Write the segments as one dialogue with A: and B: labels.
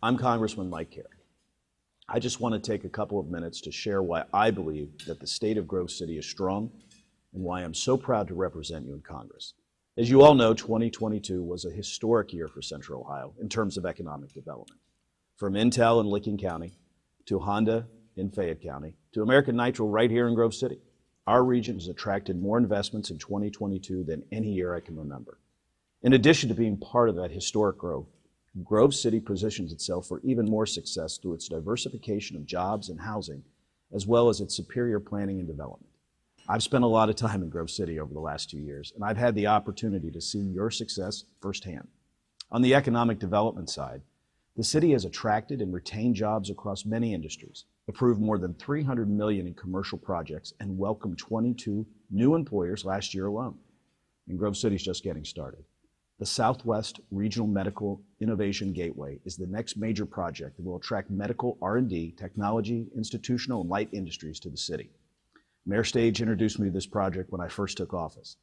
A: I'm Congressman Mike Carey. I just want to take a couple of minutes to share why I believe that the state of Grove City is strong and why I'm so proud to represent you in Congress. As you all know, 2022 was a historic year for Central Ohio in terms of economic development. From Intel in Licking County, to Honda in Fayette County, to American Nitro right here in Grove City, our region has attracted more investments in 2022 than any year I can remember. In addition to being part of that historic growth, Grove City positions itself for even more success through its diversification of jobs and housing, as well as its superior planning and development. I've spent a lot of time in Grove City over the last 2 years, and I've had the opportunity to see your success firsthand. On the economic development side, the city has attracted and retained jobs across many industries, approved more than $300 million in commercial projects, and welcomed 22 new employers last year alone. And Grove City's just getting started. The Southwest Regional Medical Innovation Gateway is the next major project that will attract medical R&D, technology, institutional, and light industries to the city. Mayor Stage introduced me to this project when I first took office.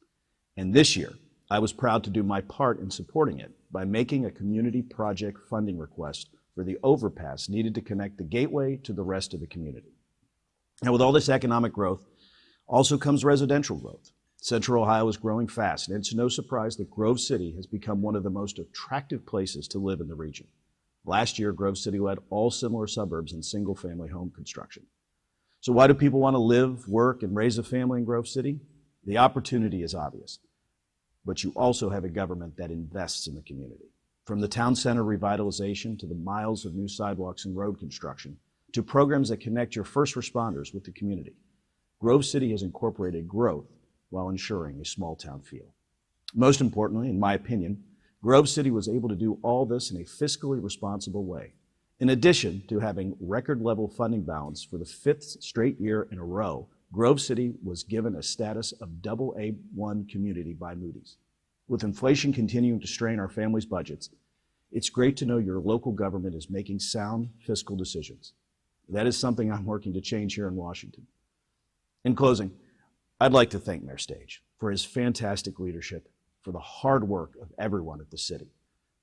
A: And this year, I was proud to do my part in supporting it by making a community project funding request for the overpass needed to connect the gateway to the rest of the community. Now, with all this economic growth also comes residential growth. Central Ohio is growing fast, and it's no surprise that Grove City has become one of the most attractive places to live in the region. Last year, Grove City led all similar suburbs in single-family home construction. So why do people want to live, work, and raise a family in Grove City? The opportunity is obvious, but you also have a government that invests in the community. From the town center revitalization to the miles of new sidewalks and road construction to programs that connect your first responders with the community, Grove City has incorporated growth while ensuring a small town feel. Most importantly, in my opinion, Grove City was able to do all this in a fiscally responsible way. In addition to having record level funding balance for the 5th straight year in a row, Grove City was given a status of AA1 community by Moody's. With inflation continuing to strain our families' budgets, it's great to know your local government is making sound fiscal decisions. That is something I'm working to change here in Washington. In closing, I'd like to thank Mayor Stage for his fantastic leadership, for the hard work of everyone at the city.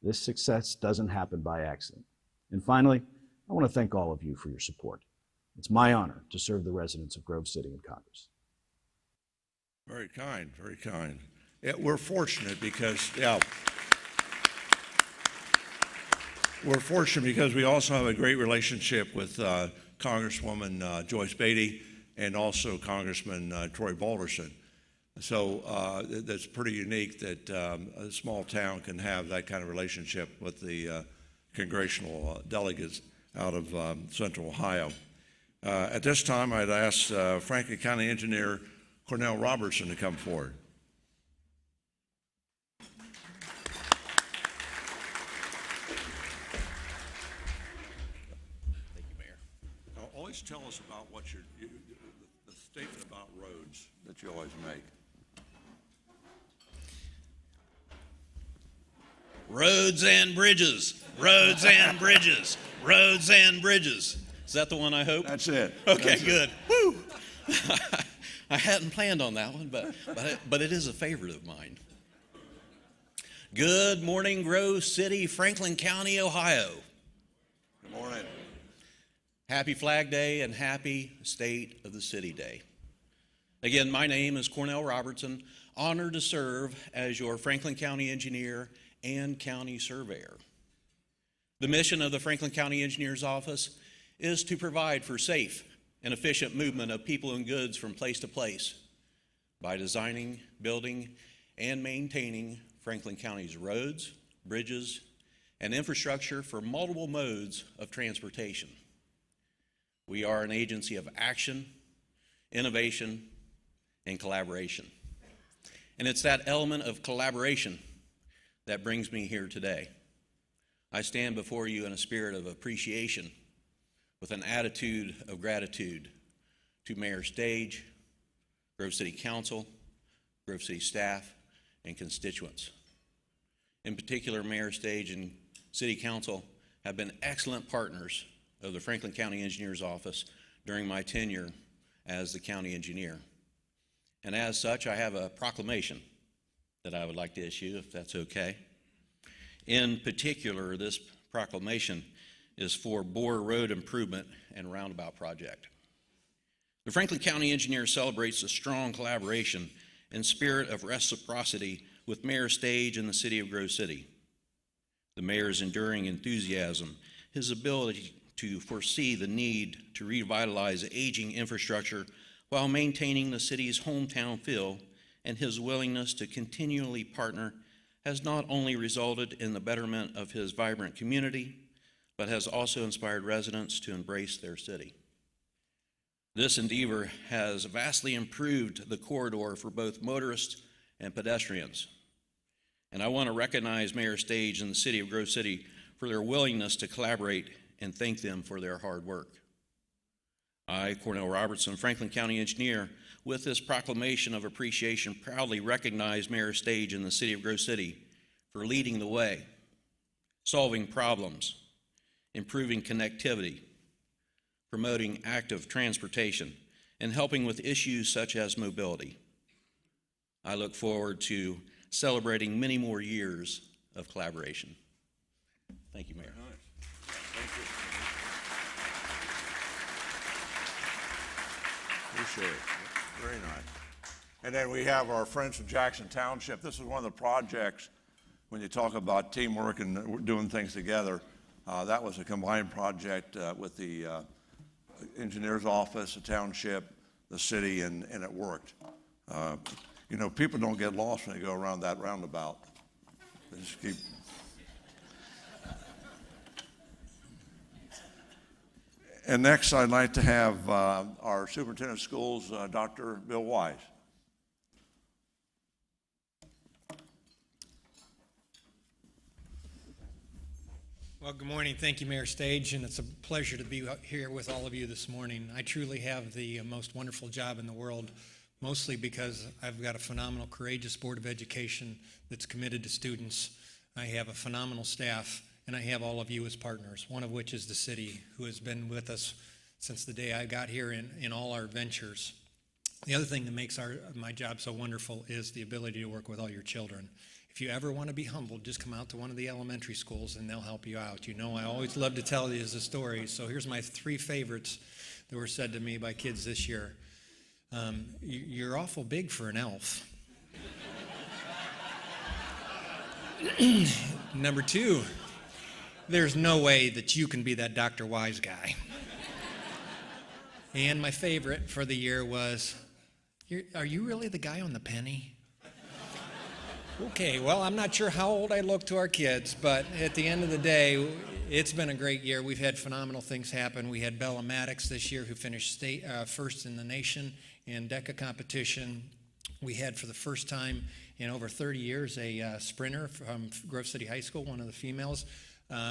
A: This success doesn't happen by accident. And finally, I want to thank all of you for your support. It's my honor to serve the residents of Grove City in Congress.
B: Very kind, very kind. We're fortunate because, we're fortunate because we also have a great relationship with Congresswoman Joyce Beatty and also Congressman Troy Balderson. So that's pretty unique that a small town can have that kind of relationship with the congressional delegates out of Central Ohio. At this time, I'd ask Franklin County Engineer Cornell Robertson to come forward.
C: Thank you, Mayor.
B: Now, always tell us about what the statement about roads that you always make.
C: Roads and bridges, roads and bridges, roads and bridges. Is that the one I hope?
B: That's it.
C: Okay,
B: That's
C: good. Woo! I hadn't planned on that one, but it is a favorite of mine. Good morning, Grove City, Franklin County, Ohio.
B: Good morning.
C: Happy Flag Day and happy State of the City Day. Again, my name is Cornell Robertson, honored to serve as your Franklin County Engineer and County Surveyor. The mission of the Franklin County Engineer's Office is to provide for safe and efficient movement of people and goods from place to place by designing, building, and maintaining Franklin County's roads, bridges, and infrastructure for multiple modes of transportation. We are an agency of action, innovation, and collaboration. And it's that element of collaboration that brings me here today. I stand before you in a spirit of appreciation with an attitude of gratitude to Mayor Stage, Grove City Council, Grove City staff, and constituents. In particular, Mayor Stage and City Council have been excellent partners of the Franklin County Engineer's Office during my tenure as the county engineer. And as such, I have a proclamation that I would like to issue, if that's okay. In particular, this proclamation is for Boer Road Improvement and Roundabout Project. The Franklin County Engineer celebrates a strong collaboration and spirit of reciprocity with Mayor Stage and the City of Grove City. The mayor's enduring enthusiasm, his ability to foresee the need to revitalize aging infrastructure while maintaining the city's hometown feel, and his willingness to continually partner has not only resulted in the betterment of his vibrant community, but has also inspired residents to embrace their city. This endeavor has vastly improved the corridor for both motorists and pedestrians. And I want to recognize Mayor Stage and the City of Grove City for their willingness to collaborate and thank them for their hard work. I, Cornell Robertson, Franklin County Engineer, with this proclamation of appreciation, proudly recognize Mayor Stage and the City of Grove City for leading the way, solving problems, improving connectivity, promoting active transportation, and helping with issues such as mobility. I look forward to celebrating many more years of collaboration. Thank you, Mayor.
B: Thank you. Appreciate it. Very nice. And then we have our friends from Jackson Township. This is one of the projects, when you talk about teamwork and doing things together, that was a combined project with the engineer's office, the township, the city, and it worked. You know, people don't get lost when they go around that roundabout. They just keep. And next, I'd like to have our superintendent of schools, Dr. Bill Wise.
D: Well, good morning. Thank you, Mayor Stage, and it's a pleasure to be here with all of you this morning. I truly have the most wonderful job in the world, mostly because I've got a phenomenal, courageous Board of Education that's committed to students. I have a phenomenal staff, and I have all of you as partners, one of which is the city, who has been with us since the day I got here in all our ventures. The other thing that makes my job so wonderful is the ability to work with all your children. If you ever want to be humbled, just come out to one of the elementary schools and they'll help you out. You know, I always love to tell you the story. So here's my 3 favorites that were said to me by kids this year. You're awful big for an elf. Number 2, there's no way that you can be that Dr. Wise guy. And my favorite for the year was, are you really the guy on the penny? Okay, well, I'm not sure how old I look to our kids, but at the end of the day, it's been a great year. We've had phenomenal things happen. We had Bella Maddox this year, who finished first in the nation in DECA competition. We had, for the first time in over 30 years, a sprinter from Grove City High School, one of the females,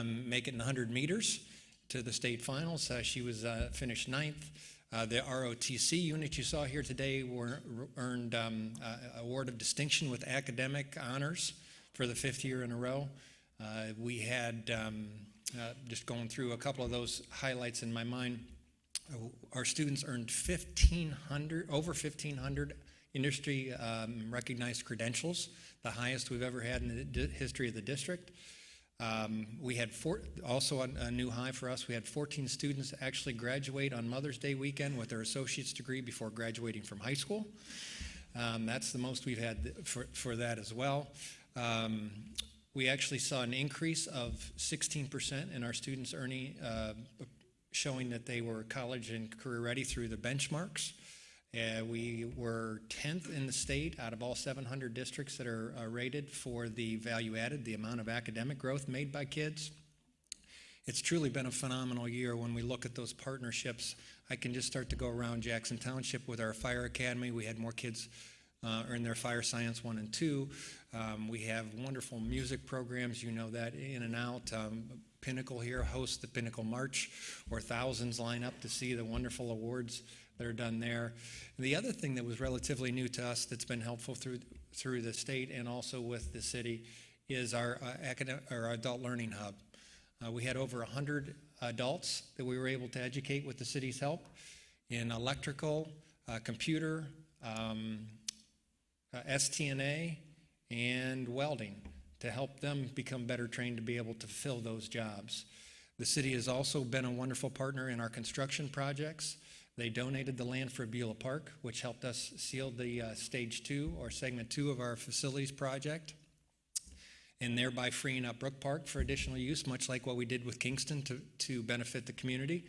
D: make it in 100 meters to the state finals. She was finished 9th. The ROTC unit you saw here today earned award of distinction with academic honors for the 5th year in a row. We had, just going through a couple of those highlights in my mind, our students earned over 1,500 industry recognized credentials, the highest we've ever had in the history of the district. We had also a new high for us. We had 14 students actually graduate on Mother's Day weekend with their associate's degree before graduating from high school. That's the most we've had for that as well. We actually saw an increase of 16% in our students earning, showing that they were college and career ready through the benchmarks. We were 10th in the state out of all 700 districts that are rated for the value added, the amount of academic growth made by kids. It's truly been a phenomenal year when we look at those partnerships. I can just start to go around Jackson Township with our fire academy. We had more kids earn their fire science 1 and 2. We have wonderful music programs, you know that in and out. Pinnacle here hosts the Pinnacle March, where thousands line up to see the wonderful awards that are done there. And the other thing that was relatively new to us that's been helpful through the state and also with the city is our adult learning hub. We had over 100 adults that we were able to educate with the city's help in electrical, computer, STNA, and welding to help them become better trained to be able to fill those jobs. The city has also been a wonderful partner in our construction projects. They donated the land for Beulah Park, which helped us seal the Stage 2 or Segment 2 of our facilities project, and thereby freeing up Brook Park for additional use, much like what we did with Kingston to benefit the community.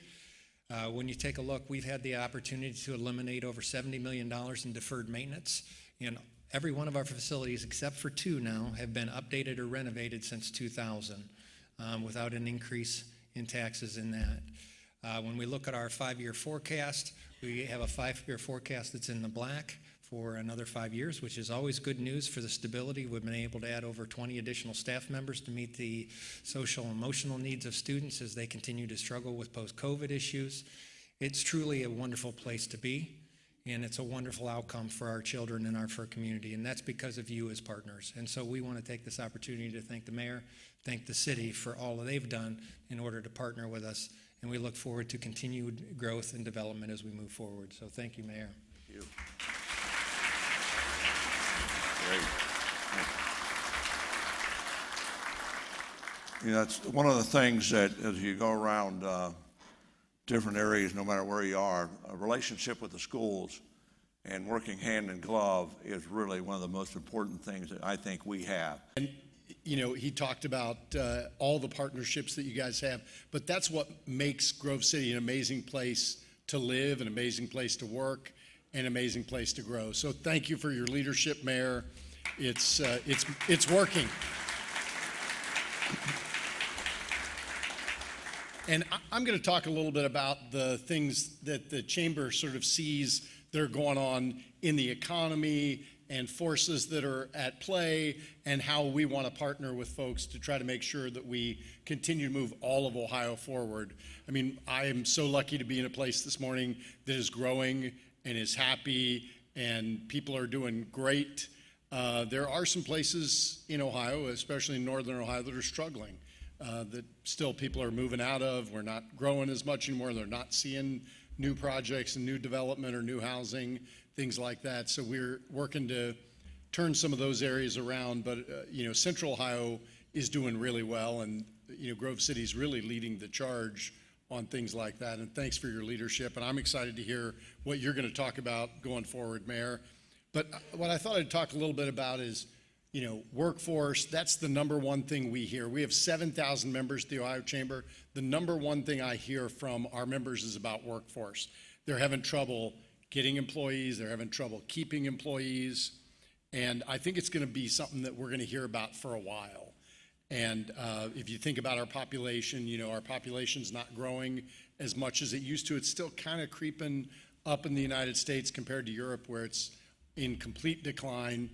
D: When you take a look, we've had the opportunity to eliminate over $70 million in deferred maintenance, and every one of our facilities, except for 2 now, have been updated or renovated since 2000 without an increase in taxes in that. When we look at our 5-year forecast, we have a 5-year forecast that's in the black for another 5 years, which is always good news for the stability. We've been able to add over 20 additional staff members to meet the social and emotional needs of students as they continue to struggle with post-COVID issues. It's truly a wonderful place to be, and it's a wonderful outcome for our children and for our community, and that's because of you as partners. And so we want to take this opportunity to thank the mayor, thank the city for all that they've done in order to partner with us, and we look forward to continued growth and development as we move forward. So thank you, Mayor.
B: Thank you. Great. You know, that's one of the things that as you go around different areas, no matter where you are, a relationship with the schools and working hand in glove is really one of the most important things that I think we have.
E: And, you know, he talked about all the partnerships that you guys have, but that's what makes Grove City an amazing place to live, an amazing place to work, an amazing place to grow. So thank you for your leadership, Mayor. It's working. And I'm going to talk a little bit about the things that the Chamber sort of sees that are going on in the economy and forces that are at play, and how we want to partner with folks to try to make sure that we continue to move all of Ohio forward. I mean, I am so lucky to be in a place this morning that is growing and is happy, and people are doing great. There are some places in Ohio, especially in northern Ohio, that are struggling, that still people are moving out of. We're not growing as much anymore. They're not seeing new projects and new development or new housing, things like that. So we're working to turn some of those areas around. But, you know, Central Ohio is doing really well, and, you know, Grove City's really leading the charge on things like that. And thanks for your leadership. And I'm excited to hear what you're going to talk about going forward, Mayor. But what I thought I'd talk a little bit about is, you know, workforce. That's the number one thing we hear. We have 7,000 members at the Ohio Chamber. The number one thing I hear from our members is about workforce. They're having trouble getting employees. They're having trouble keeping employees. And I think it's going to be something that we're going to hear about for a while. And if you think about our population, you know, our population's not growing as much as it used to. It's still kind of creeping up in the United States compared to Europe, where it's in complete decline.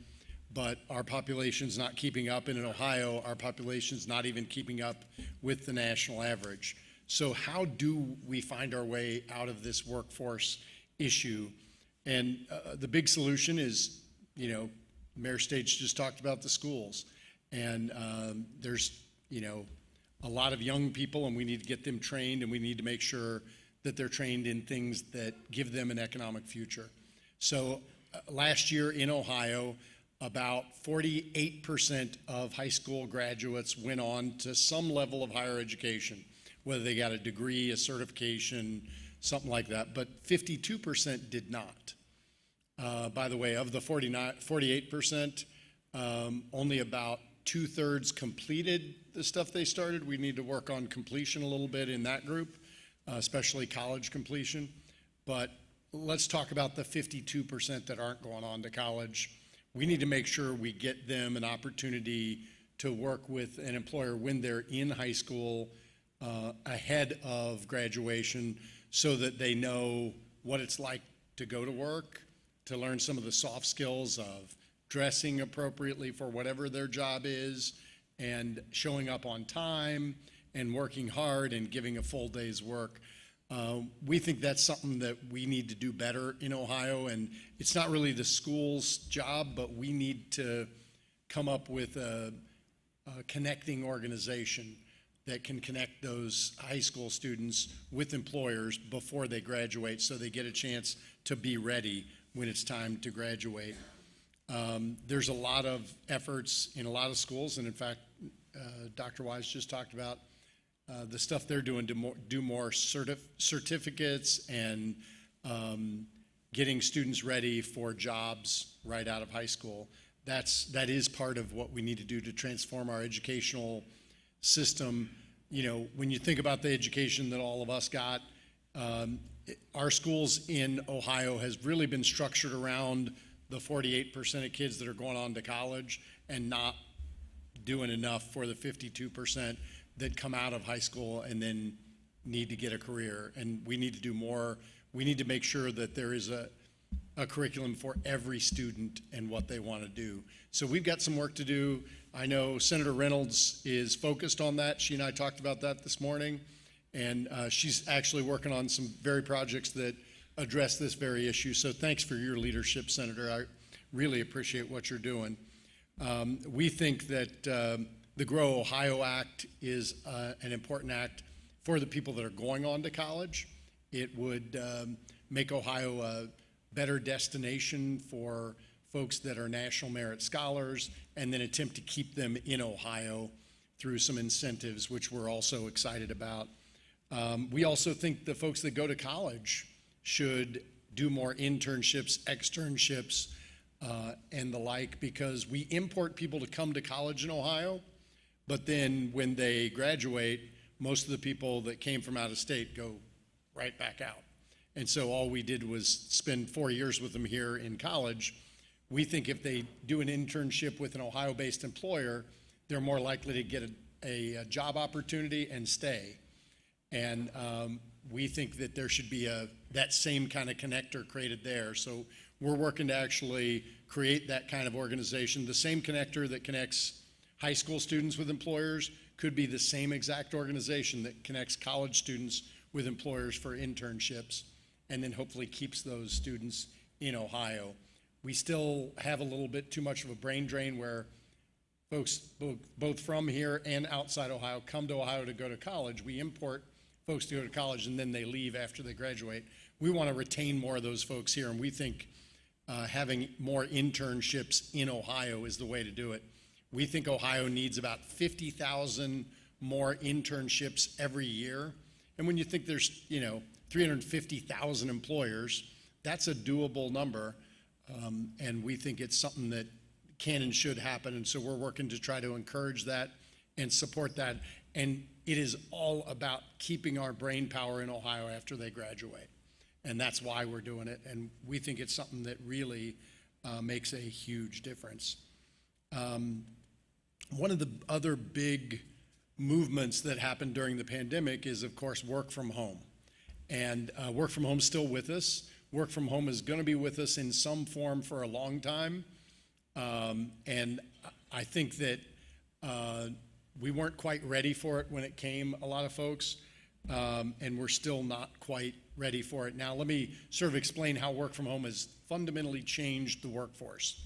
E: But our population's not keeping up. And in Ohio, our population's not even keeping up with the national average. So how do we find our way out of this workforce issue? And the big solution is, you know, Mayor Stage just talked about the schools. And there's, you know, a lot of young people, and we need to get them trained, and we need to make sure that they're trained in things that give them an economic future. So last year in Ohio, about 48% of high school graduates went on to some level of higher education, whether they got a degree, a certification, something like that, but 52% did not. By the way, of the 48%, only about 2/3 completed the stuff they started. We need to work on completion a little bit in that group, especially college completion. But let's talk about the 52% that aren't going on to college. We need to make sure we get them an opportunity to work with an employer when they're in high school ahead of graduation, so that they know what it's like to go to work, to learn some of the soft skills of dressing appropriately for whatever their job is, and showing up on time and working hard and giving a full day's work. We think that's something that we need to do better in Ohio, and it's not really the school's job, but we need to come up with a connecting organization that can connect those high school students with employers before they graduate, so they get a chance to be ready when it's time to graduate. There's a lot of efforts in a lot of schools, and in fact, Dr. Wise just talked about the stuff they're doing to do more certificates and getting students ready for jobs right out of high school. That is part of what we need to do to transform our educational system. You know, when you think about the education that all of us got, our schools in Ohio has really been structured around the 48% of kids that are going on to college and not doing enough for the 52% that come out of high school and then need to get a career. And we need to do more. We need to make sure that there is a curriculum for every student and what they want to do. So we've got some work to do. I know Senator Reynolds is focused on that. She and I talked about that this morning. And she's actually working on some very projects that address this very issue. So thanks for your leadership, Senator. I really appreciate what you're doing. We think that the Grow Ohio Act is an important act for the people that are going on to college. It would make Ohio a better destination for folks that are national merit scholars, and then attempt to keep them in Ohio through some incentives, which we're also excited about. We also think the folks that go to college should do more internships, externships, and the like, because we import people to come to college in Ohio, but then when they graduate, most of the people that came from out of state go right back out. And so all we did was spend 4 years with them here in college. We think if they do an internship with an Ohio-based employer, they're more likely to get a job opportunity and stay. And we think that there should be that same kind of connector created there. So we're working to actually create that kind of organization. The same connector that connects high school students with employers could be the same exact organization that connects college students with employers for internships, and then hopefully keeps those students in Ohio. We still have a little bit too much of a brain drain where folks both from here and outside Ohio come to Ohio to go to college. We import folks to go to college and then they leave after they graduate. We want to retain more of those folks here, and we think having more internships in Ohio is the way to do it. We think Ohio needs about 50,000 more internships every year. And when you think there's, 350,000 employers, that's a doable number. And we think it's something that can and should happen. And so we're working to try to encourage that and support that. And it is all about keeping our brain power in Ohio after they graduate. And that's why we're doing it. And we think it's something that really makes a huge difference. One of the other big movements that happened during the pandemic is, of course, work from home. And work from home is still with us. Work from home is going to be with us in some form for a long time. And I think that we weren't quite ready for it when it came, a lot of folks, and we're still not quite ready for it. Now, let me sort of explain how work from home has fundamentally changed the workforce.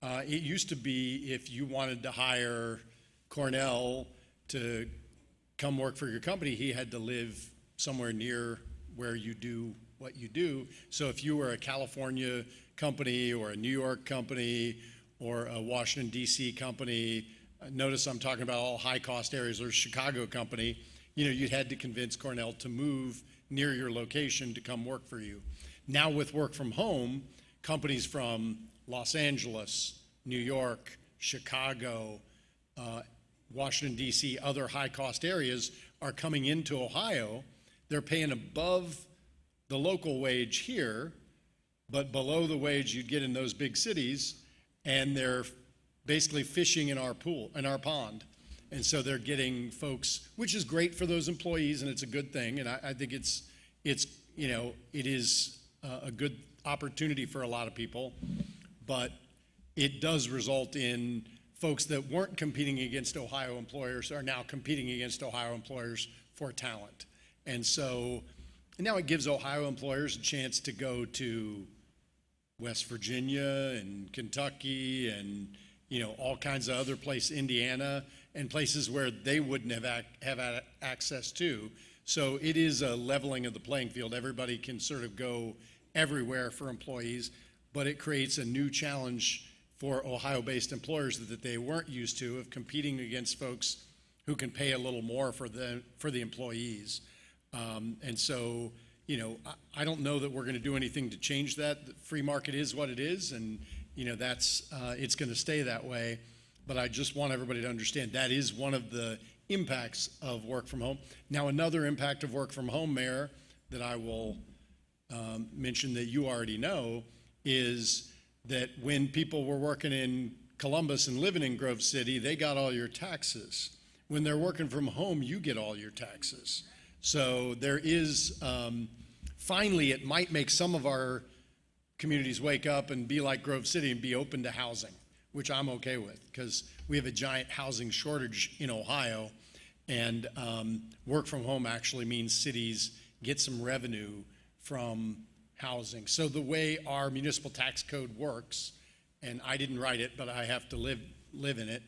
E: It used to be if you wanted to hire Cornell to come work for your company, he had to live somewhere near where you do what you do. So if you were a California company or a New York company or a Washington, D.C. company, notice I'm talking about all high-cost areas, or a Chicago company, you had to convince Cornell to move near your location to come work for you. Now with work from home, companies from Los Angeles, New York, Chicago, Washington, D.C., other high-cost areas are coming into Ohio. They're paying above the local wage here, but below the wage you'd get in those big cities, and they're basically fishing in our pool, in our pond. And so they're getting folks, which is great for those employees, and it's a good thing. And I think it is a good opportunity for a lot of people, but it does result in folks that weren't competing against Ohio employers are now competing against Ohio employers for talent. And so now it gives Ohio employers a chance to go to West Virginia and Kentucky and all kinds of other places, Indiana, and places where they wouldn't have had access to. So it is a leveling of the playing field. Everybody can sort of go everywhere for employees, but it creates a new challenge for Ohio-based employers that they weren't used to, of competing against folks who can pay a little more for the employees. And so, you know, I don't know that we're going to do anything to change that. The free market is what it is, and, you know, that's it's going to stay that way. But I just want everybody to understand that is one of the impacts of work from home. Now, another impact of work from home, Mayor, that I will mention that you already know is that when people were working in Columbus and living in Grove City, they got all your taxes. When they're working from home, you get all your taxes. So there is, finally, it might make some of our communities wake up and be like Grove City and be open to housing, which I'm okay with, because we have a giant housing shortage in Ohio, and work from home actually means cities get some revenue from housing. So the way our municipal tax code works, and I didn't write it, but I have to live in it,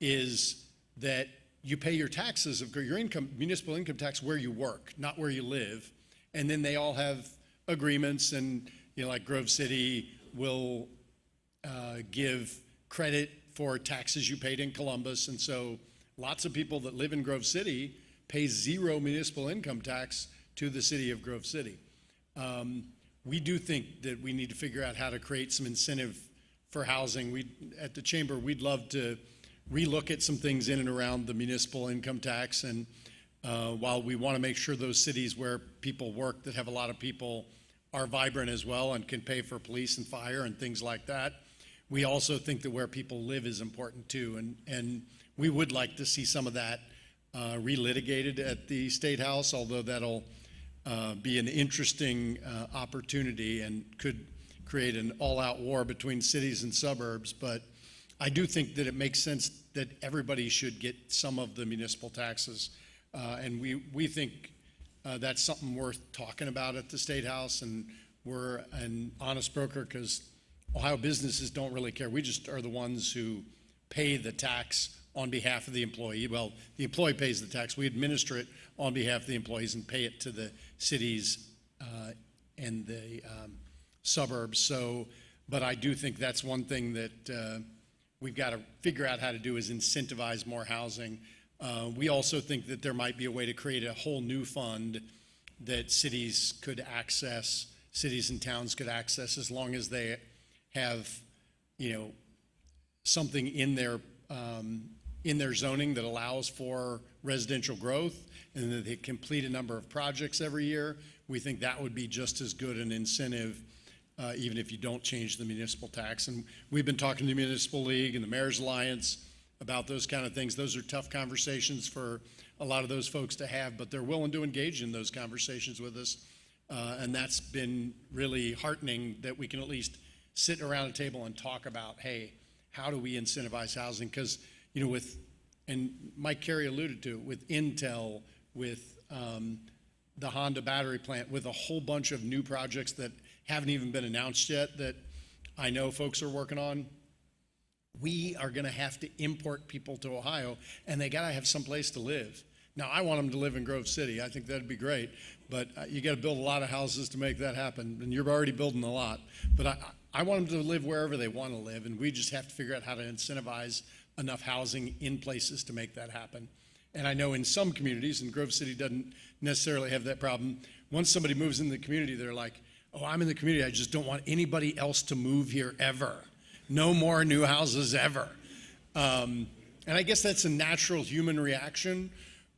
E: is that you pay your taxes of your income, municipal income tax, where you work, not where you live. And then they all have agreements, and, you know, like Grove City will give credit for taxes you paid in Columbus. And so lots of people that live in Grove City pay zero municipal income tax to the city of Grove City. We do think that we need to figure out how to create some incentive for housing. At the Chamber, we'd love to relook at some things in and around the municipal income tax. And while we want to make sure those cities where people work that have a lot of people are vibrant as well and can pay for police and fire and things like that, we also think that where people live is important too. And we would like to see some of that relitigated at the State House, although that'll be an interesting opportunity and could create an all-out war between cities and suburbs. But I do think that it makes sense that everybody should get some of the municipal taxes. And we think that's something worth talking about at the State House. And we're an honest broker because Ohio businesses don't really care. We just are the ones who pay the tax on behalf of the employee. Well, the employee pays the tax. We administer it on behalf of the employees and pay it to the cities and the suburbs. So, but I do think that's one thing that we've got to figure out how to do is incentivize more housing. We also think that there might be a way to create a whole new fund that cities could access, cities and towns could access, as long as they have, you know, something in their zoning that allows for residential growth, and that they complete a number of projects every year. We think that would be just as good an incentive, even if you don't change the municipal tax. And we've been talking to the Municipal League and the Mayor's Alliance about those kind of things. Those are tough conversations for a lot of those folks to have, but they're willing to engage in those conversations with us. And that's been really heartening that we can at least sit around a table and talk about, hey, how do we incentivize housing? Because, you know, and Mike Carey alluded to it, with Intel, with the Honda battery plant, with a whole bunch of new projects that haven't even been announced yet that I know folks are working on, we are going to have to import people to Ohio, and they got to have some place to live. Now, I want them to live in Grove City. I think that'd be great, but you got to build a lot of houses to make that happen, and you're already building a lot. But I want them to live wherever they want to live, and we just have to figure out how to incentivize enough housing in places to make that happen. And I know in some communities, and Grove City doesn't necessarily have that problem, once somebody moves in the community, they're like, oh, I'm in the community, I just don't want anybody else to move here ever. No more new houses ever. And I guess that's a natural human reaction,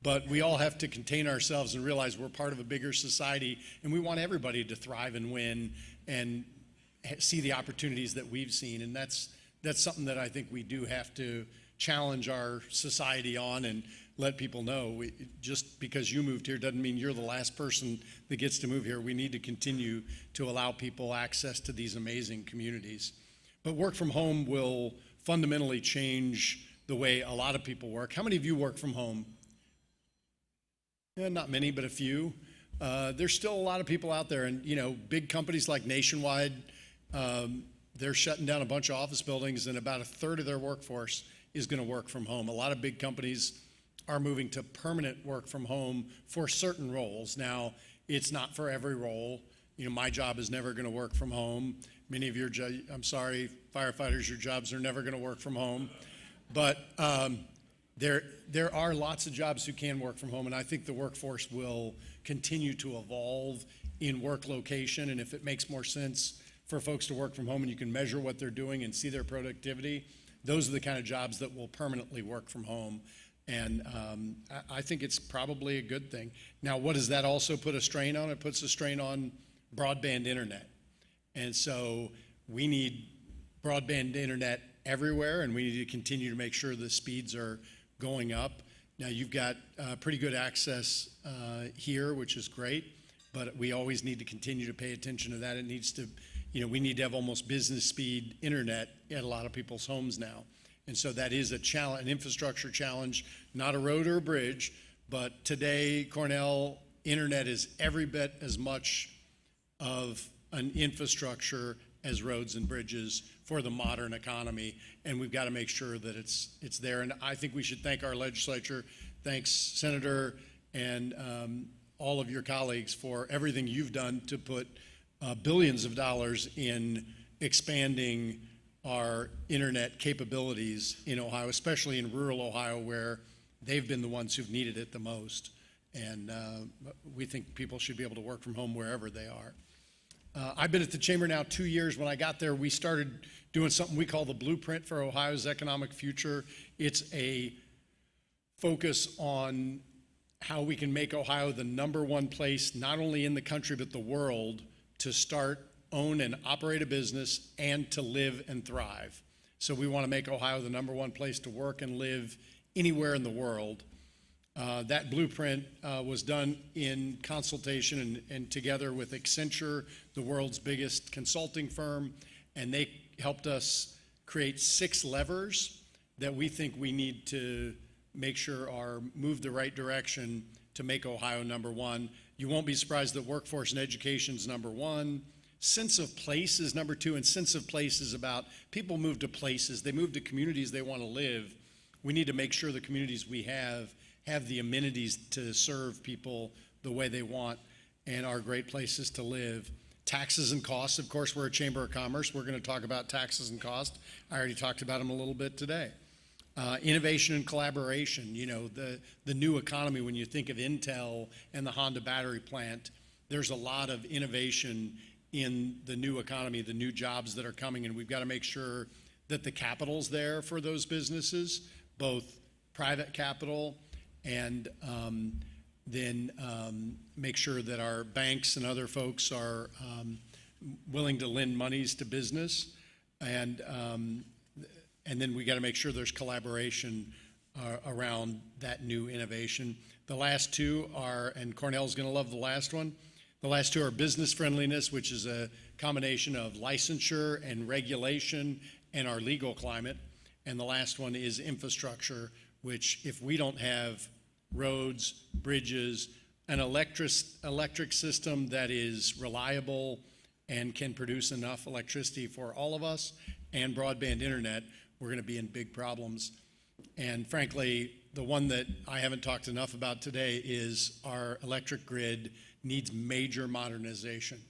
E: but we all have to contain ourselves and realize we're part of a bigger society, and we want everybody to thrive and win and see the opportunities that we've seen. And that's something that I think we do have to challenge our society on and let people know. Just because you moved here doesn't mean you're the last person that gets to move here. We need to continue to allow people access to these amazing communities. But work from home will fundamentally change the way a lot of people work. How many of you work from home? Not many, but a few. There's still a lot of people out there, and, you know, big companies like Nationwide, they're shutting down a bunch of office buildings, and about a third of their workforce is going to work from home. A lot of big companies are moving to permanent work from home for certain roles. Now, it's not for every role. You know, my job is never going to work from home. Many of your, I'm sorry, firefighters, your jobs are never going to work from home. But there are lots of jobs who can work from home, and I think the workforce will continue to evolve in work location. And if it makes more sense for folks to work from home and you can measure what they're doing and see their productivity, those are the kind of jobs that will permanently work from home. And I think it's probably a good thing. Now, what does that also put a strain on? It puts a strain on broadband internet. And so we need broadband internet everywhere, and we need to continue to make sure the speeds are going up. Now, you've got pretty good access here, which is great, but we always need to continue to pay attention to that. It needs to, we need to have almost business speed internet at a lot of people's homes now. And so that is a challenge, an infrastructure challenge, not a road or a bridge, but today, Cornell, internet is every bit as much of an infrastructure as roads and bridges for the modern economy, and we've got to make sure that it's there. And I think we should thank our legislature. Thanks, Senator, and all of your colleagues for everything you've done to put billions of dollars in expanding our internet capabilities in Ohio, especially in rural Ohio, where they've been the ones who've needed it the most. And we think people should be able to work from home wherever they are. I've been at the Chamber now 2 years. When I got there, we started doing something we call the Blueprint for Ohio's Economic Future. It's a focus on how we can make Ohio the #1 place, not only in the country, but the world, to start, own, and operate a business and to live and thrive. So we want to make Ohio the #1 place to work and live anywhere in the world. That blueprint was done in consultation and together with Accenture, the world's biggest consulting firm, and they helped us create 6 levers that we think we need to make sure are moved the right direction to make Ohio #1. You won't be surprised that workforce and education is #1. Sense of place is #2, and sense of place is about people move to places. They move to communities they want to live. We need to make sure the communities we have the amenities to serve people the way they want and are great places to live. Taxes and costs, of course, we're a Chamber of Commerce. We're going to talk about taxes and costs. I already talked about them a little bit today. Innovation and collaboration, the new economy, when you think of Intel and the Honda battery plant, there's a lot of innovation in the new economy, the new jobs that are coming, and we've got to make sure that the capital's there for those businesses, both private capital and then make sure that our banks and other folks are willing to lend monies to business, and then we got to make sure there's collaboration around that new innovation. The last 2 are, and Cornell's going to love the last one, the last 2 are business friendliness, which is a combination of licensure and regulation and our legal climate, and the last one is infrastructure, which if we don't have roads, bridges, an electric system that is reliable and can produce enough electricity for all of us, and broadband internet, we're going to be in big problems. And frankly, the one that I haven't talked enough about today is our electric grid needs major modernization.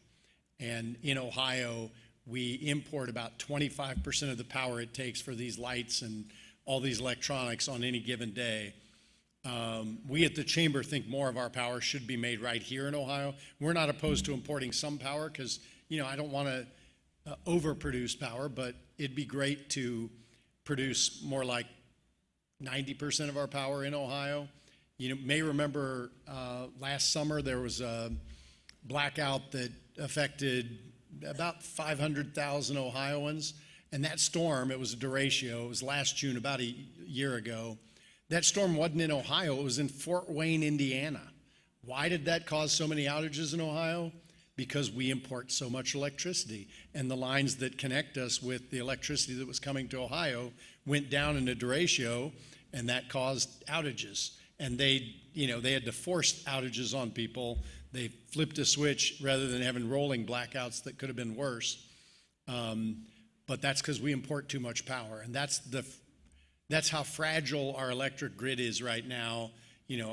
E: And in Ohio, we import about 25% of the power it takes for these lights and all these electronics on any given day. We at the Chamber think more of our power should be made right here in Ohio. We're not opposed to importing some power because, I don't want to overproduce power, but it'd be great to produce more like 90% of our power in Ohio. You may remember last summer there was a blackout that affected about 500,000 Ohioans. And that storm, it was a derecho, it was last June, about a year ago. That storm wasn't in Ohio, it was in Fort Wayne, Indiana. Why did that cause so many outages in Ohio? Because we import so much electricity. And the lines that connect us with the electricity that was coming to Ohio went down in a derecho, and that caused outages. And they had to force outages on people. They flipped a switch rather than having rolling blackouts that could have been worse. But that's because we import too much power, and that's how fragile our electric grid is right now.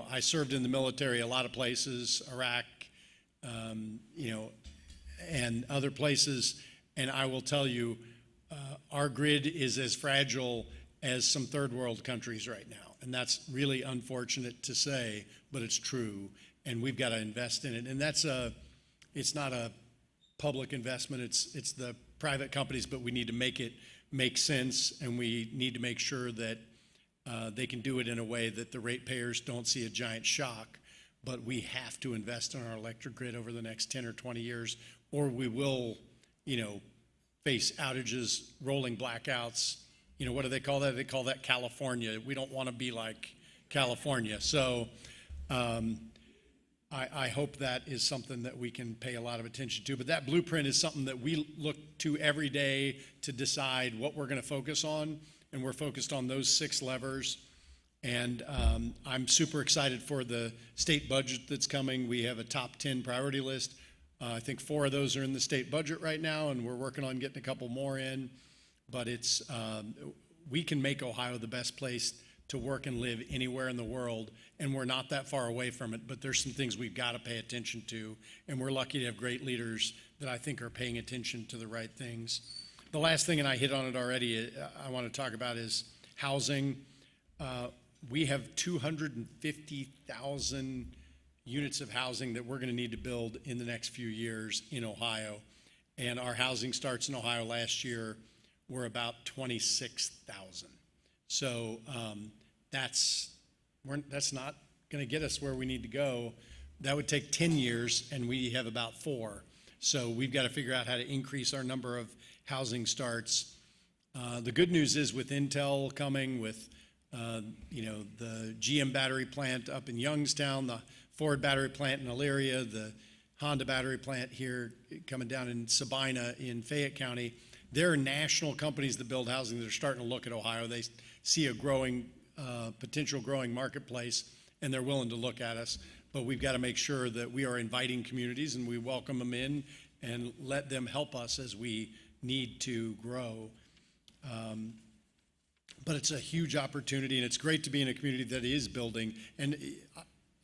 E: I served in the military a lot of places, Iraq, and other places, and I will tell you, our grid is as fragile as some third world countries right now. And that's really unfortunate to say, but it's true. And we've got to invest in it. And it's not a public investment, it's the private companies, but we need to make it make sense, and we need to make sure that they can do it in a way that the ratepayers don't see a giant shock. But we have to invest in our electric grid over the next 10 or 20 years, or we will, face outages, rolling blackouts. What do they call that? They call that California. We don't want to be like California. So I hope that is something that we can pay a lot of attention to. But that blueprint is something that we look to every day to decide what we're going to focus on. And we're focused on those 6 levers. And I'm super excited for the state budget that's coming. We have a top 10 priority list. I think 4 of those are in the state budget right now, and we're working on getting a couple more in. But we can make Ohio the best place to work and live anywhere in the world, and we're not that far away from it. But there's some things we've got to pay attention to, and we're lucky to have great leaders that I think are paying attention to the right things. The last thing, and I hit on it already, I want to talk about is housing. We have 250,000 units of housing that we're going to need to build in the next few years in Ohio. And our housing starts in Ohio last year were about 26,000. So that's not going to get us where we need to go. That would take 10 years, and we have about 4. So we've got to figure out how to increase our number of housing starts. The good news is with Intel coming, with the GM battery plant up in Youngstown, the Ford battery plant in Elyria, the Honda battery plant here coming down in Sabina in Fayette County. There are national companies that build housing that are starting to look at Ohio. They see a potential growing marketplace, and they're willing to look at us. But we've got to make sure that we are inviting communities and we welcome them in and let them help us as we need to grow. But it's a huge opportunity, and it's great to be in a community that is building. And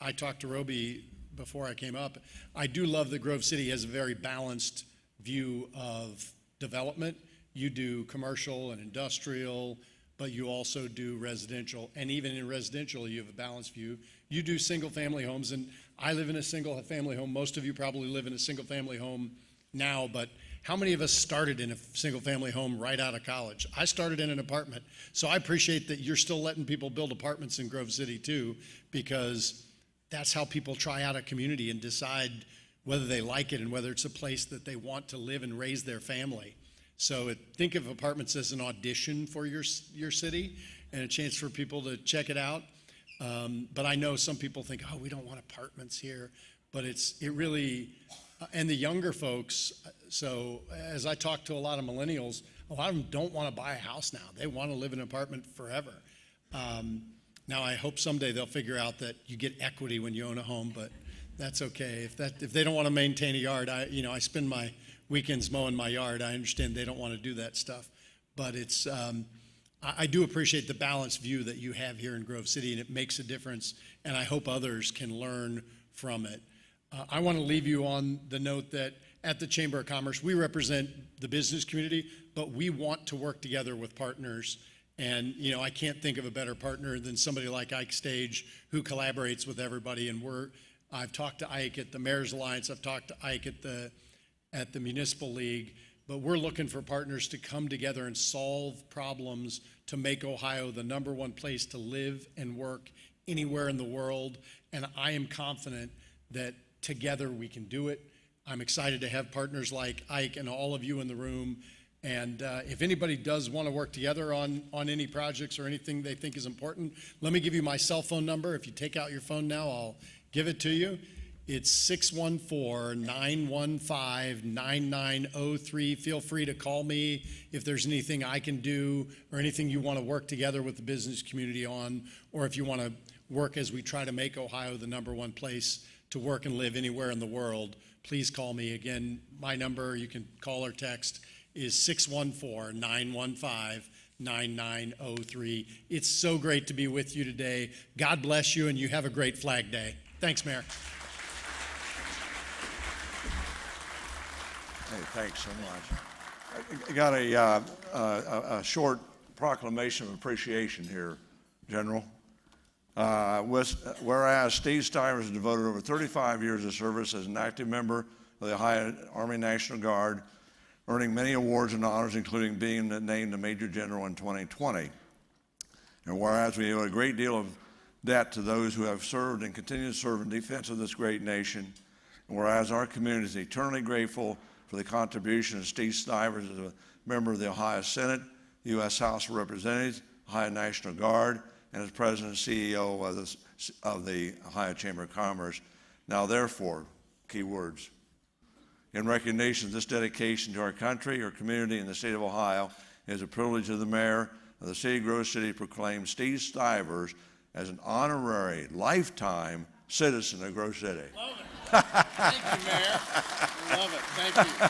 E: I talked to Roby before I came up. I do love that Grove City has a very balanced view of development. You do commercial and industrial, but you also do residential. And even in residential, you have a balanced view. You do single-family homes, and I live in a single-family home. Most of you probably live in a single-family home now, but how many of us started in a single-family home right out of college? I started in an apartment. So I appreciate that you're still letting people build apartments in Grove City too, because that's how people try out a community and decide whether they like it and whether it's a place that they want to live and raise their family. So think of apartments as an audition for your city and a chance for people to check it out. But I know some people think, oh, we don't want apartments here. But it really, and the younger folks, so as I talk to a lot of millennials, a lot of them don't want to buy a house now. They want to live in an apartment forever. Now, I hope someday they'll figure out that you get equity when you own a home, but that's okay. If they don't want to maintain a yard, I spend my weekends mowing my yard. I understand they don't want to do that stuff, but I do appreciate the balanced view that you have here in Grove City, and it makes a difference, and I hope others can learn from it. I want to leave you on the note that at the Chamber of Commerce, we represent the business community, but we want to work together with partners. And, I can't think of a better partner than somebody like Ike Stage, who collaborates with everybody. And I've talked to Ike at the Mayor's Alliance. I've talked to Ike at the Municipal League. But we're looking for partners to come together and solve problems to make Ohio the #1 place to live and work anywhere in the world. And I am confident that together we can do it. I'm excited to have partners like Ike and all of you in the room. And if anybody does want to work together on any projects or anything they think is important, let me give you my cell phone number. If you take out your phone now, I'll give it to you. It's 614-915-9903. Feel free to call me if there's anything I can do or anything you want to work together with the business community on, or if you want to work as we try to make Ohio the #1 place to work and live anywhere in the world. Please call me. Again, my number, you can call or text, is 614-915-9903. It's so great to be with you today. God bless you, and you have a great Flag Day. Thanks, Mayor.
B: Hey, thanks so much. I got a short proclamation of appreciation here, General. Whereas Steve Stivers has devoted over 35 years of service as an active member of the Ohio Army National Guard, earning many awards and honors, including being named a Major General in 2020. And whereas we owe a great deal of debt to those who have served and continue to serve in defense of this great nation, and whereas our community is eternally grateful for the contribution of Steve Stivers as a member of the Ohio Senate, U.S. House of Representatives, Ohio National Guard, and as President and CEO of the Ohio Chamber of Commerce. Now, therefore, key words, in recognition of this dedication to our country, our community, and the state of Ohio, it is a privilege of the mayor of the city of Grove City to proclaim Steve Stivers as an honorary lifetime citizen of Grove City.
E: Love it. Thank you, Mayor. Love it. Thank you.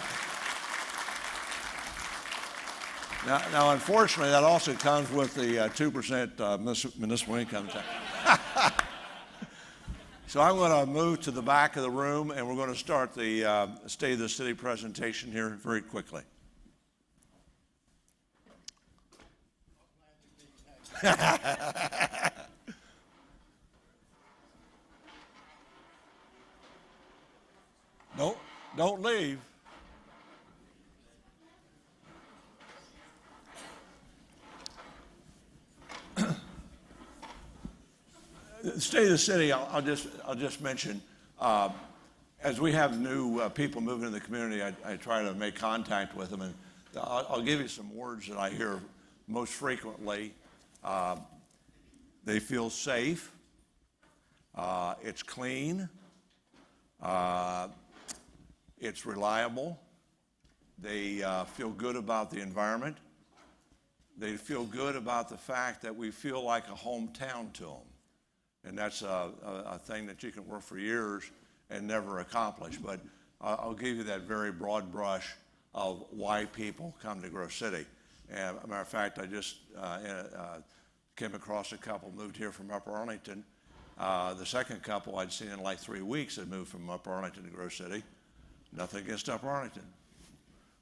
B: Now, unfortunately, that also comes with the 2% municipal income tax. So I'm going to move to the back of the room, and we're going to start the State of the City presentation here very quickly. Don't leave. The State of the City, I'll just mention, as we have new people moving in the community, I try to make contact with them, and I'll give you some words that I hear most frequently. They feel safe. It's clean. It's reliable. They feel good about the environment. They feel good about the fact that we feel like a hometown to them. And that's a thing that you can work for years and never accomplish. But I'll give you that very broad brush of why people come to Grove City. And as a matter of fact, I just came across a couple moved here from Upper Arlington. The second couple I'd seen in like 3 weeks had moved from Upper Arlington to Grove City. Nothing against Upper Arlington.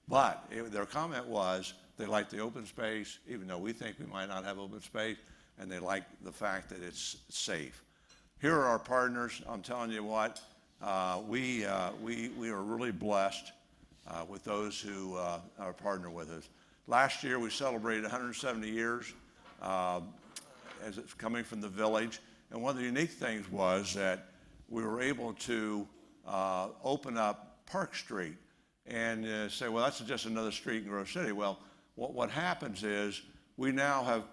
B: But their comment was they like the open space, even though we think we might not have open space, and they like the fact that it's safe. Here are our partners. I'm telling you what, we are really blessed with those who are partner with us. Last year we celebrated 170 years as it's coming from the village, and one of the unique things was that we were able to open up Park Street and say, well, that's just another street in Grove City. Well, what happens is we now have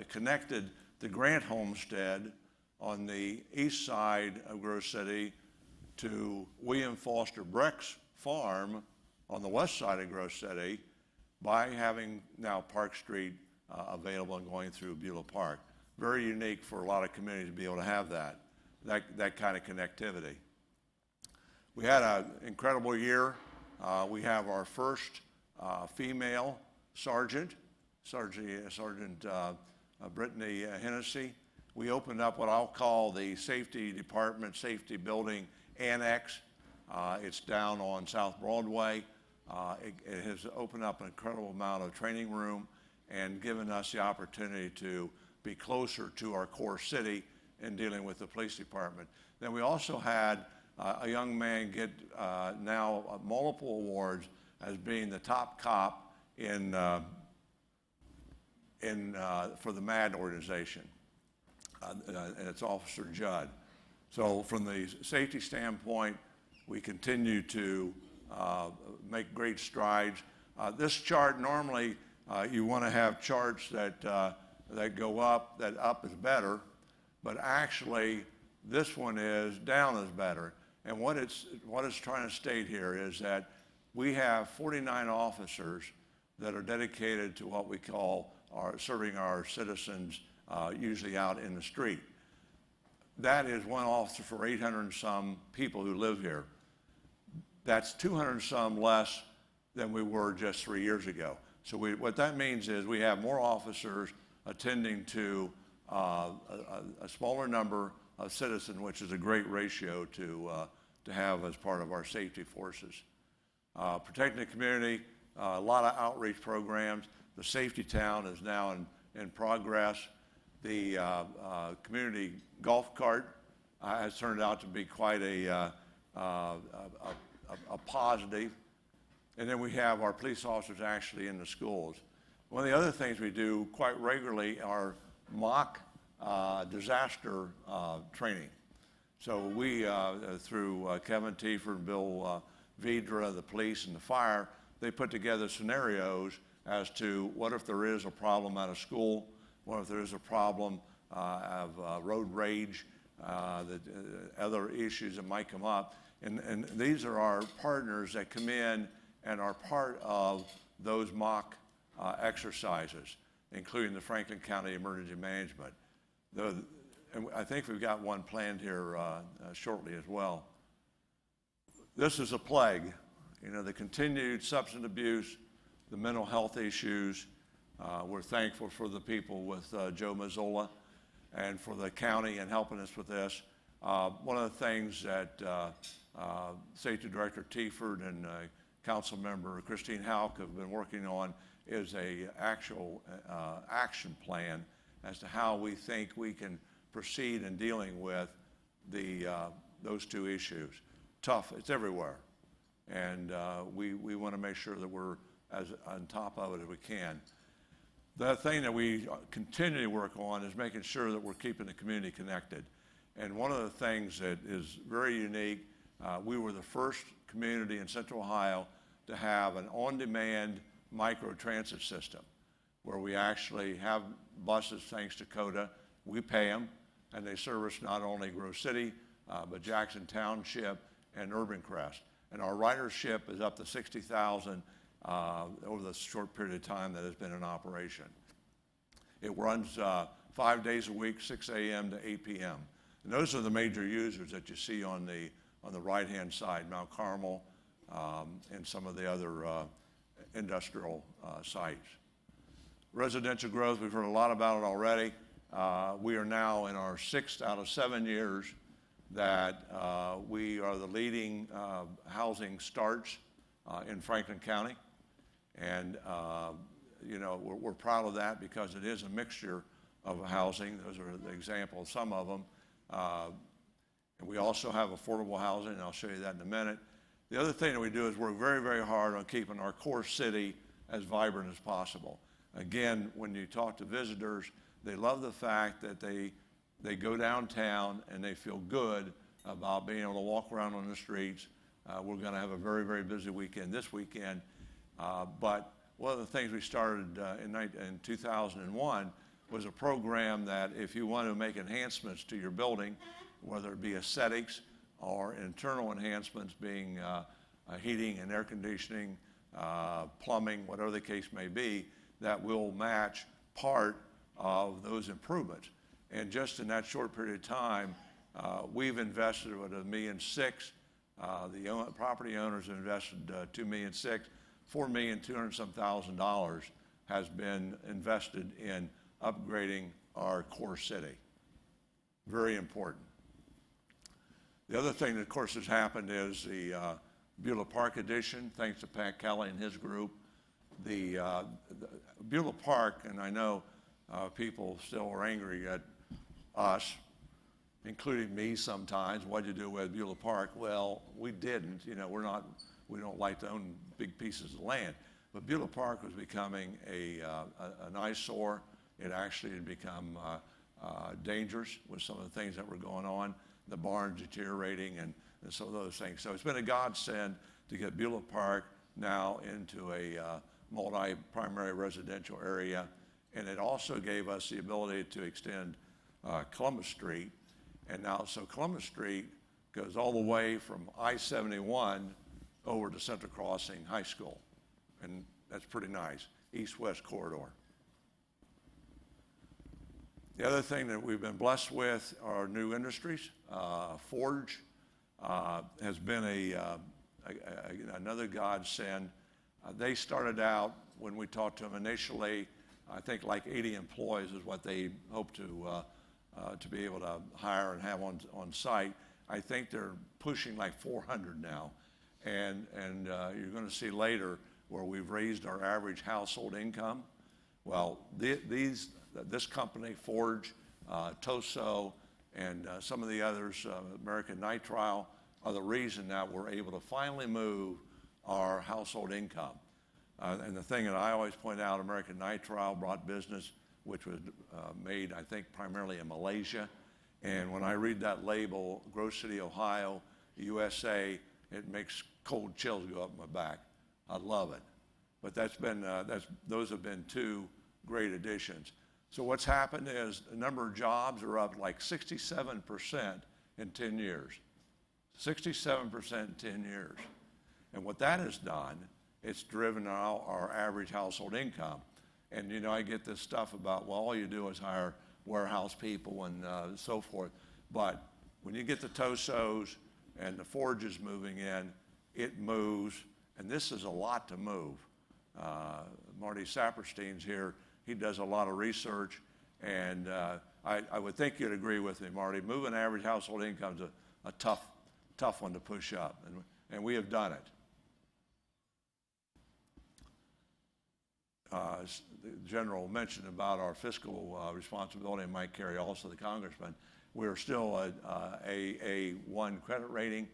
B: connected the Grant Homestead on the east side of Grove City to William Foster Breck's farm on the west side of Grove City by having now Park Street available and going through Beulah Park. Very unique for a lot of communities to be able to have that kind of connectivity. We had an incredible year. We have our first female Sergeant Brittany Hennessy. We opened up what I'll call the Safety Department Safety Building Annex. It's down on South Broadway. It has opened up an incredible amount of training room and given us the opportunity to be closer to our core city in dealing with the police department. Then we also had a young man get now multiple awards as being the top cop for the MAD organization, and it's Officer Judd. So from the safety standpoint, we continue to make great strides. This chart, normally you want to have charts that go up, that up is better, but actually this one is down is better. And what it's trying to state here is that we have 49 officers that are dedicated to what we call serving our citizens, usually out in the street. That is one officer for 800 and some people who live here. That's 200 and some less than we were just 3 years ago. So what that means is we have more officers attending to a smaller number of citizens, which is a great ratio to have as part of our safety forces. Protecting the community, a lot of outreach programs. The Safety Town is now in progress. The community golf cart has turned out to be quite a positive. And then we have our police officers actually in the schools. One of the other things we do quite regularly are mock disaster training. So we, through Kevin Tiefer and Bill Vidra, the police and the fire, they put together scenarios as to what if there is a problem at a school, what if there is a problem of road rage, other issues that might come up. And these are our partners that come in and are part of those mock exercises, including the Franklin County Emergency Management. And I think we've got one planned here shortly as well. This is a plague. You know, the continued substance abuse, the mental health issues. We're thankful for the people with Joe Mazzola and for the county and helping us with this. One of the things that Safety Director Tieford and Council Member Christine Houck have been working on is a actual action plan as to how we think we can proceed in dealing with those two issues. Tough, it's everywhere. And we want to make sure that we're as on top of it as we can. The thing that we continually work on is making sure that we're keeping the community connected. And one of the things that is very unique, we were the first community in Central Ohio to have an on-demand micro-transit system where we actually have buses, thanks to CODA. We pay them, and they service not only Grove City, but Jackson Township and Urban Crest. And our ridership is up to 60,000 over the short period of time that has been in operation. It runs 5 days a week, 6 a.m. to 8 p.m. And those are the major users that you see on the right-hand side, Mount Carmel and some of the other industrial sites. Residential growth, we've heard a lot about it already. We are now in our 6th out of 7 years that we are the leading housing starts in Franklin County. And, you know, we're proud of that because it is a mixture of housing. Those are the examples, some of them. And we also have affordable housing, and I'll show you that in a minute. The other thing that we do is work very, very hard on keeping our core city as vibrant as possible. Again, when you talk to visitors, they love the fact that they go downtown and they feel good about being able to walk around on the streets. We're going to have a very, very busy weekend this weekend. But one of the things we started in 2001 was a program that if you want to make enhancements to your building, whether it be aesthetics or internal enhancements being heating and air conditioning, plumbing, whatever the case may be, that will match part of those improvements. And just in that short period of time, we've invested about $1.6 million. The property owners have invested $2.6 million. $4,200,000 has been invested in upgrading our core city. Very important. The other thing that, of course, has happened is the Beulah Park addition, thanks to Pat Kelly and his group. The Beulah Park, and I know people still are angry at us, including me sometimes. What'd you do with Beulah Park? Well, we didn't. You know, we don't like to own big pieces of land. But Beulah Park was becoming an eyesore. It actually had become dangerous with some of the things that were going on, the barns deteriorating and some of those things. So it's been a godsend to get Beulah Park now into a multi-primary residential area. And it also gave us the ability to extend Columbus Street. And now, so Columbus Street goes all the way from I-71 over to Central Crossing High School. And that's pretty nice, east-west corridor. The other thing that we've been blessed with are new industries. Forge has been another godsend. They started out, when we talked to them initially, I think like 80 employees is what they hope to be able to hire and have on site. I think they're pushing like 400 now. And you're going to see later where we've raised our average household income. Well, these this company, Forge, Toso, and some of the others, American Nitrile, are the reason that we're able to finally move our household income. And the thing that I always point out, American Nitrile brought business, which was made, I think, primarily in Malaysia. And when I read that label, Grove City, Ohio, USA, it makes cold chills go up my back. I love it. But those have been two great additions. So what's happened is the number of jobs are up like 67% in 10 years. 67% in 10 years. And what that has done, it's driven our average household income. And you know, I get this stuff about, well, all you do is hire warehouse people and so forth. But when you get the Tosos and the Forges moving in, it moves, and this is a lot to move. Marty Saperstein's here. He does a lot of research, and I would think you'd agree with me, Marty. Moving average household income is a tough one to push up, and we have done it. The general mentioned about our fiscal responsibility, and Mike Carey, also the congressman. We're still a one credit rating.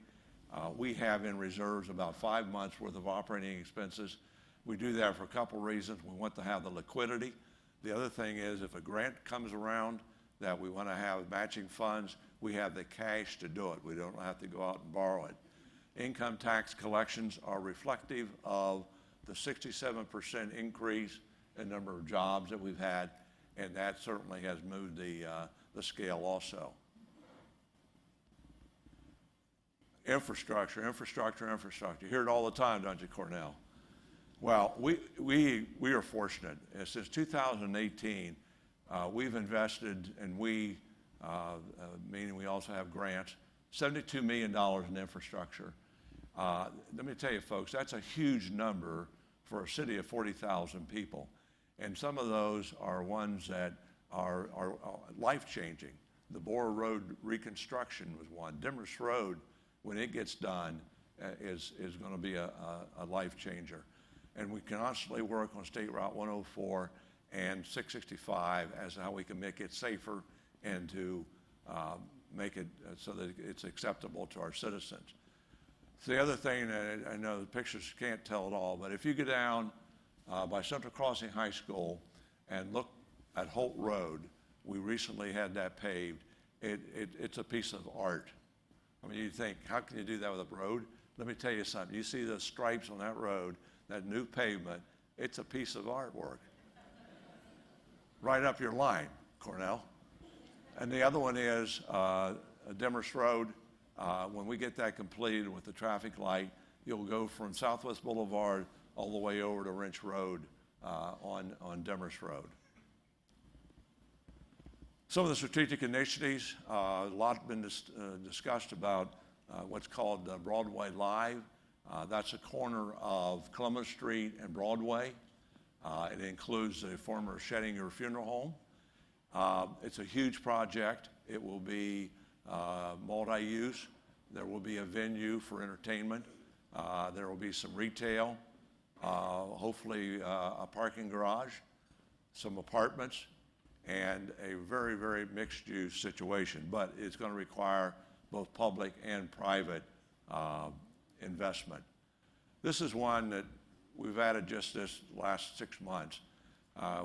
B: We have in reserves about 5 months worth of operating expenses. We do that for a couple reasons. We want to have the liquidity. The other thing is if a grant comes around that we want to have matching funds, we have the cash to do it. We don't have to go out and borrow it. Income tax collections are reflective of the 67% increase in number of jobs that we've had, and that certainly has moved the scale also. Infrastructure. You hear it all the time, don't you, Cornell? Well, we are fortunate. Since 2018, we've invested, and meaning we also have grants, $72 million in infrastructure. Let me tell you, folks, that's a huge number for a city of 40,000 people. And some of those are ones that are life-changing. The Bora Road reconstruction was one. Demers Road, when it gets done, is going to be a life changer. And we constantly work on State Route 104 and 665 as to how we can make it safer and to make it so that it's acceptable to our citizens. So the other thing, that I know the pictures can't tell it all, but if you go down by Central Crossing High School and look at Holt Road, we recently had that paved. It's a piece of art. I mean, you think, how can you do that with a road? Let me tell you something. You see the stripes on that road, that new pavement, it's a piece of artwork. Right up your line, Cornell. And the other one is Demers Road. When we get that completed with the traffic light, you'll go from Southwest Boulevard all the way over to Wrench Road on Demers Road. Some of the strategic initiatives, a lot have been discussed about what's called Broadway Live. That's a corner of Columbus Street and Broadway. It includes the former Schettinger Funeral Home. It's a huge project. It will be multi-use. There will be a venue for entertainment. There will be some retail, hopefully a parking garage, some apartments, and a very, very mixed-use situation. But it's going to require both public and private investment. This is one that we've added just this last 6 months.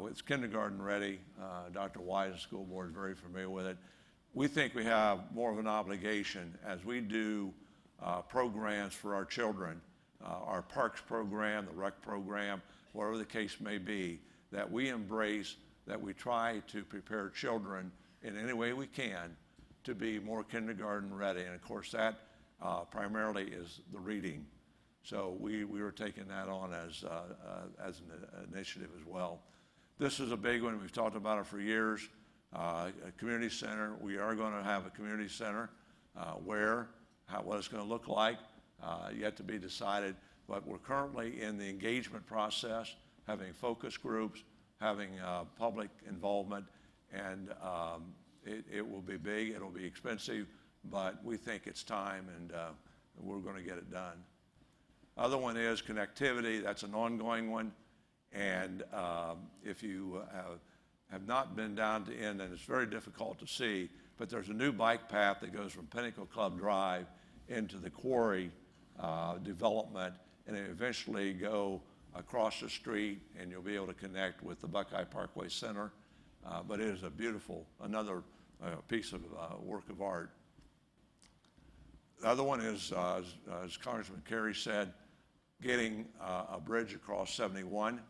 B: It's kindergarten ready. Dr. Wise, the school board, is very familiar with it. We think we have more of an obligation as we do programs for our children, our parks program, the rec program, whatever the case may be, that we embrace, that we try to prepare children in any way we can to be more kindergarten ready. And of course that primarily is the reading. So we were taking that on as an initiative as well. This is a big one. We've talked about it for years. A community center. We are going to have a community center. Where, what it's going to look like, yet to be decided. But we're currently in the engagement process, having focus groups, having public involvement, and it will be big, it'll be expensive, but we think it's time, and we're going to get it done. Other one is connectivity. That's an ongoing one, and if you have not been down to end, and it's very difficult to see, but there's a new bike path that goes from Pinnacle Club Drive into the quarry development, and then eventually go across the street, and you'll be able to connect with the Buckeye Parkway Center. But it is a beautiful, another piece of work of art. The other one is, as Congressman Kerry said, getting a bridge across 71.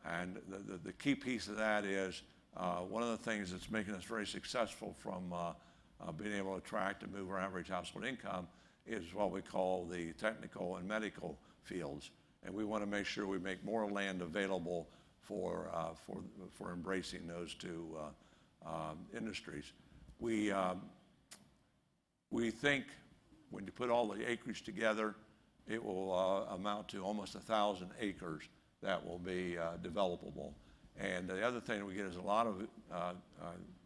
B: And the key piece of that is one of the things that's making us very successful from being able to attract and move our average household income is what we call the technical and medical fields. And we want to make sure we make more land available for embracing those two industries. We think when you put all the acreage together, it will amount to almost 1,000 acres that will be developable. And the other thing we get is a lot of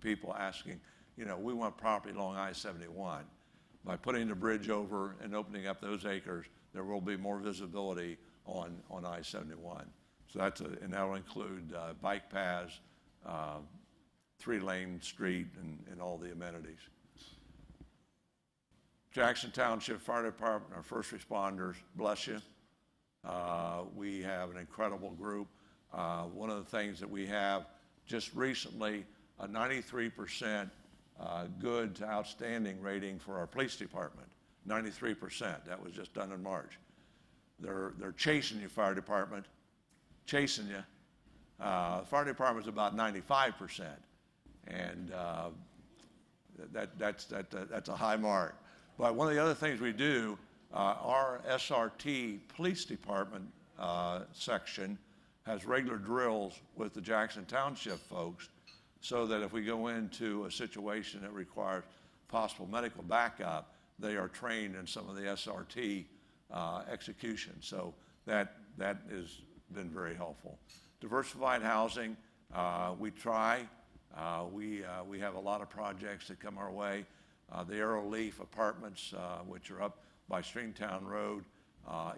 B: people asking, you know, we want property along I-71. By putting the bridge over and opening up those acres, there will be more visibility on I-71. So and that will include bike paths, 3-lane street, and all the amenities. Jackson Township Fire Department, our first responders, bless you. We have an incredible group. One of the things that we have just recently, a 93% good to outstanding rating for our police department. 93%. That was just done in March. They're chasing you, fire department, chasing you. The fire department's about 95%, and that's a high mark. But one of the other things we do, our SRT police department section has regular drills with the Jackson Township folks, so that if we go into a situation that requires possible medical backup, they are trained in some of the SRT execution. So that has been very helpful. Diversified housing, we try. We have a lot of projects that come our way. The Arrowleaf Apartments, which are up by Stringtown Road,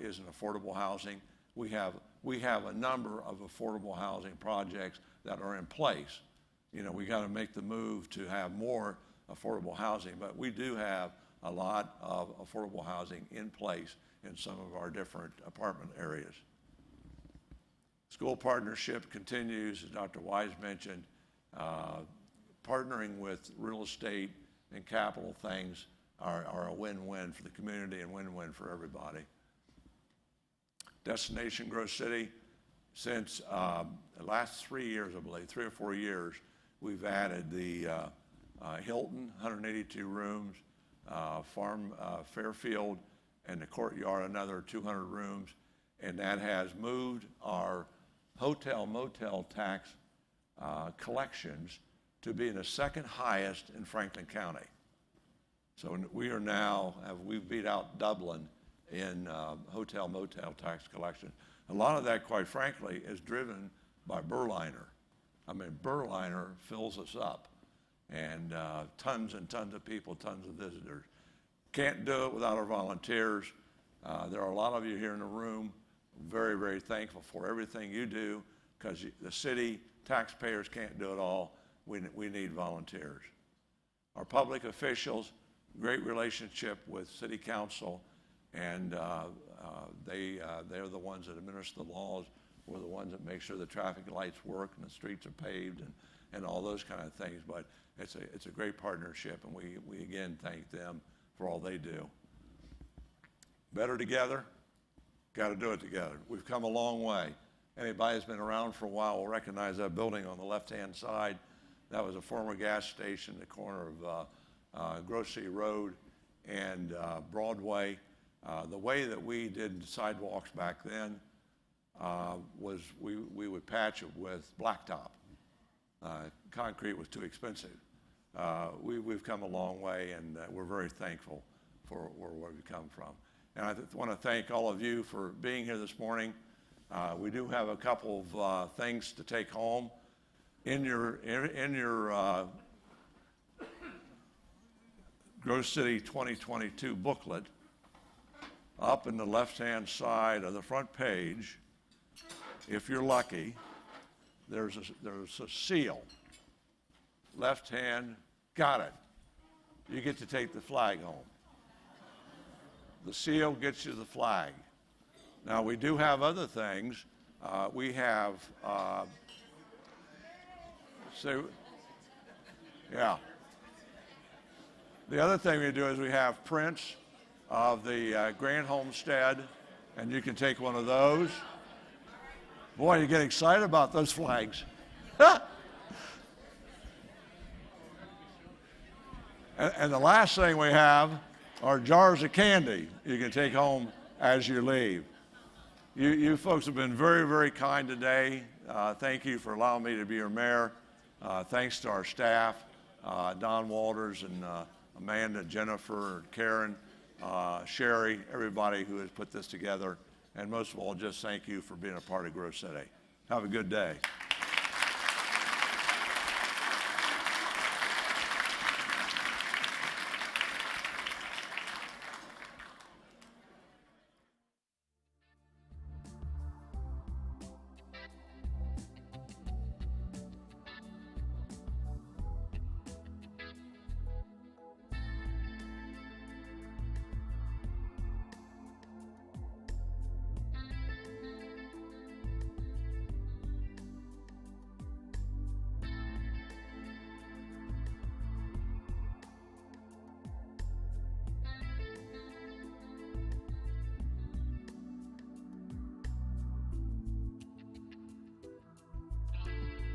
B: is an affordable housing. We have a number of affordable housing projects that are in place. You know, we got to make the move to have more affordable housing, but we do have a lot of affordable housing in place in some of our different apartment areas. School partnership continues, as Dr. Wise mentioned. Partnering with real estate and capital things are a win-win for the community and win-win for everybody. Destination Growth City, since the last 3 years, I believe, 3 or 4 years, we've added the Hilton, 182 rooms, Fairfield, and the Courtyard, another 200 rooms, and that has moved our hotel-motel tax collections to being the second highest in Franklin County. So we are now, we've beat out Dublin in hotel-motel tax collection. A lot of that, quite frankly, is driven by Burliner. I mean, Burliner fills us up, and tons and tons of people, tons of visitors. Can't do it without our volunteers. There are a lot of you here in the room. Very, very thankful for everything you do, because the city taxpayers can't do it all. We need volunteers. Our public officials, great relationship with city council, and they're the ones that administer the laws. We're the ones that make sure the traffic lights work and the streets are paved and all those kind of things. But it's a great partnership, and we again thank them for all they do. Better together, got to do it together. We've come a long way. Anybody who's been around for a while will recognize that building on the left-hand side. That was a former gas station at the corner of Grove City Road and Broadway. The way that we did sidewalks back then was we would patch it with blacktop. Concrete was too expensive. We've come a long way, and we're very thankful for where we've come from. And I want to thank all of you for being here this morning. We do have a couple of things to take home. In your Grove City 2022 booklet, up in the left-hand side of the front page, if you're lucky, there's a seal. Left hand, got it. You get to take the flag home. The seal gets you the flag. Now, we do have other things. We have, yeah. The other thing we do is we have prints of the Grand Homestead, and you can take one of those. Boy, you get excited about those flags. And the last thing we have are jars of candy you can take home as you leave. You folks have been very, very kind today. Thank you for allowing me to be your mayor. Thanks to our staff, Don Walters and Amanda, Jennifer, Karen, Sherry, everybody who has put this together. And most of all, just thank you for being a part of Grove City. Have a good day.